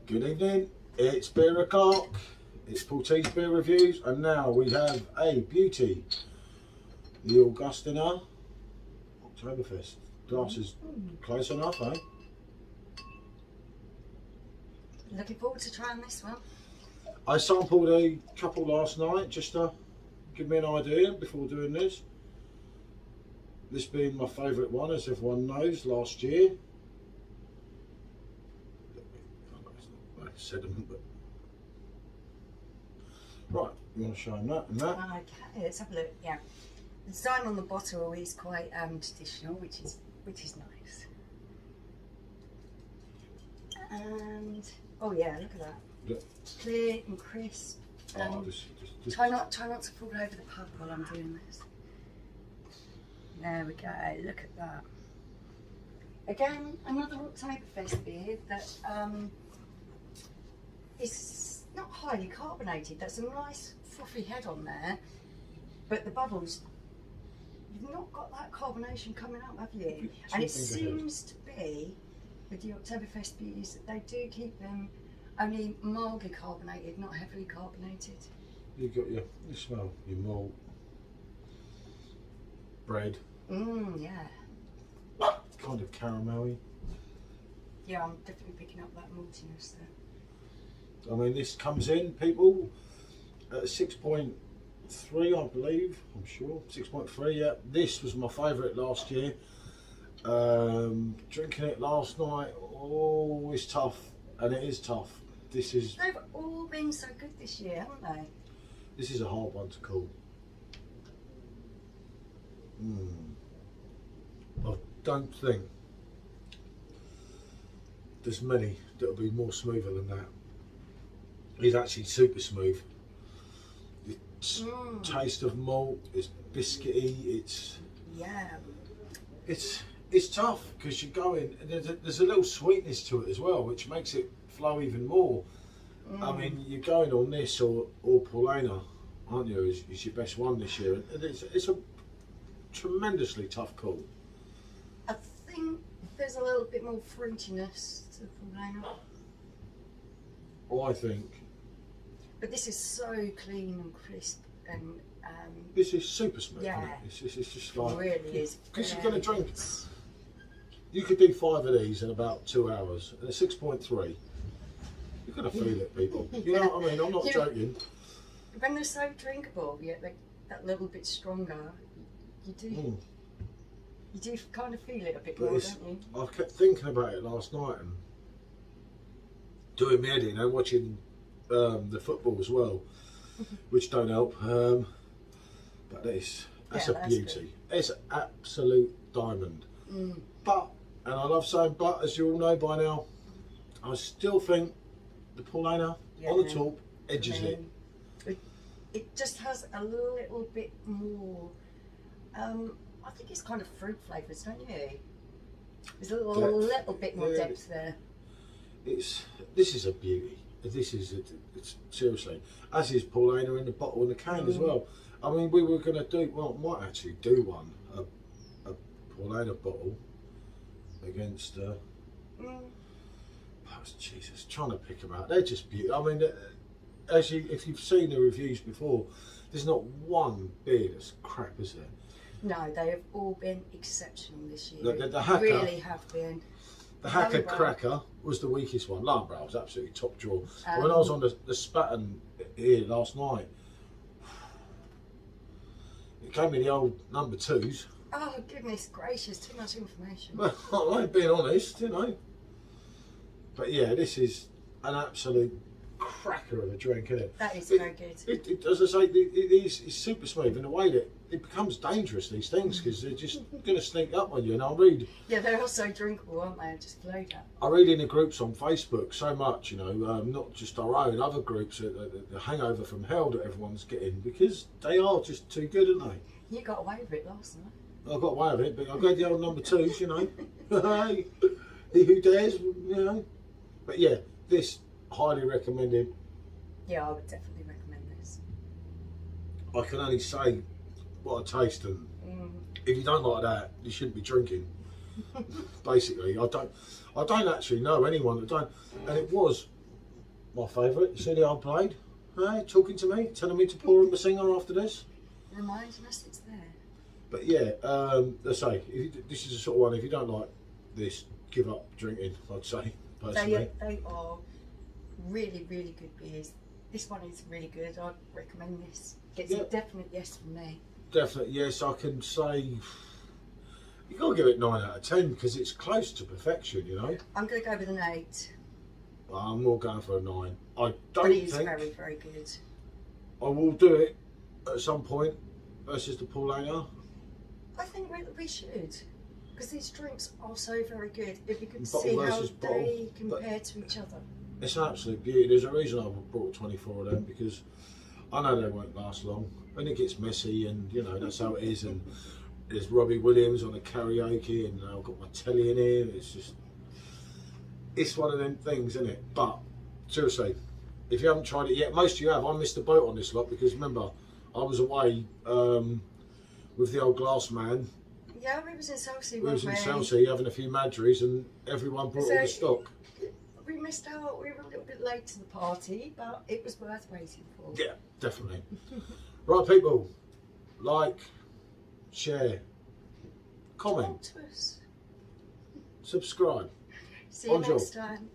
Good evening, it's beer o'clock, it's Portese Beer Reviews, and now we have a beauty, the Augustiner Oktoberfest. Glass is close enough, eh? Looking forward to trying this one. I sampled a couple last night just to give me an idea before doing this. This being my favourite one, as everyone knows, last year. Sediment, but right, you want to show them that and that? Okay, let's have a look. Yeah, the design on the bottle is quite traditional, which is nice. And oh yeah, look at that. Yeah. Clear and crisp. Try not to fall over the pub while I'm doing this. There we go. Look at that. Again, another Oktoberfest beer that it's not highly carbonated. There's a nice frothy head on there, but the bubbles, you've not got that carbonation coming up, have you? And it seems to be, with the Oktoberfest beers, that they do keep them only mildly carbonated, not heavily carbonated. You smell your malt, bread. Yeah. Kind of caramelly. Yeah, I'm definitely picking up that maltiness there. I mean, this comes in, people, at 6.3, I believe, I'm sure, 6.3, yeah. This was my favourite last year. Drinking it last night, oh, it's tough, and it is tough. They've all been so good this year, haven't they? This is a hard one to call. I don't think there's many that'll be more smoother than that. It's actually super smooth. It's taste of malt, it's biscuity, it's tough because you're going, there's a little sweetness to it as well, which makes it flow even more. I mean, you're going on this or Paulana, aren't you? Is your best one this year, and it's a tremendously tough call. I think there's a little bit more fruitiness to the Paulana. Oh, I think. But this is so clean and crisp, and this is super smooth. Yeah, it's just like, it really is. Because you're going to drink. You could do 5 of these in about 2 hours, and a 6.3. You're going to feel it, people. You know what I mean? I'm not joking. When they're so drinkable, yet they're that little bit stronger, you do kind of feel it a bit more, don't you? I kept thinking about it last night and doing my head in and watching the football as well, which don't help. But that's a beauty. Good. It's an absolute diamond. But, and I love saying but, as you all know by now, I still think the Paulana on the top edges it. It just has a little bit more, I think it's kind of fruit flavours, don't you? There's a little bit more depth there. This is a beauty. It's seriously, as is Paulana in the bottle and the can as well. I mean, we were going to do, well, might actually do one, a Paulana bottle against, Jesus, trying to pick them out. They're just beautiful. I mean, if you've seen the reviews before, there's not one beer that's crap, is there? No, they have all been exceptional this year. The Hacker, really have been. The Hacker Cracker was the weakest one. Lambrow was absolutely top draw. When I was on the Spatten here last night, it came in the old number 2s. Oh goodness gracious, too much information. Well, I ain't being honest, you know. But yeah, this is an absolute cracker of a drink, isn't it? That is very good. As I say, it's super smooth in a way that it becomes dangerous, these things, because they're just going to sneak up on you. And I read... Yeah, they're also drinkable, aren't they? Just flowed up. I read in the groups on Facebook so much, you know, not just our own, other groups, the hangover from hell that everyone's getting, because they are just too good, aren't they? You got away with it last night. I got away with it, but I gave the old number 2s, you know. Hey, he who dares, you know. But yeah, this highly recommended. Yeah, I would definitely recommend this. I can only say what I taste, and if you don't like that, you shouldn't be drinking. Basically, I don't actually know anyone that don't, and it was my favourite. You see the old blade, hey, talking to me, telling me to pour him a singer after this. Reminding us it's there. But yeah, let's say this is the sort of one. If you don't like this, give up drinking. I'd say personally. They are really, really good beers. This one is really good. I'd recommend this. It's a definite yes from me. Definitely yes. I can say you got to give it 9 out of 10 because it's close to perfection. You know. I'm going to go with an 8. I'm more going for a 9. I don't But it is think very, very good. I will do it at some point versus the Paulaner. I think we should, because these drinks are so very good. It'd be good to Bottle see how versus bottle, they compare to each other. It's an absolute beauty. There's a reason I brought 24 of them, because I know they won't last long. And it gets messy, and you know that's how it is. And there's Robbie Williams on the karaoke, and I've got my telly in here. It's one of them things, isn't it? But seriously, if you haven't tried it yet, most of you have. I missed the boat on this lot because remember, I was away with the old glass man. Yeah, we was in Chelsea. We was in Chelsea having a few Madries, and everyone brought all the stock. We missed out. We were a little bit late to the party, but it was worth waiting for. Yeah, definitely. Right, people, like, share, comment, Talk to us. subscribe. See you Bonjour. next time.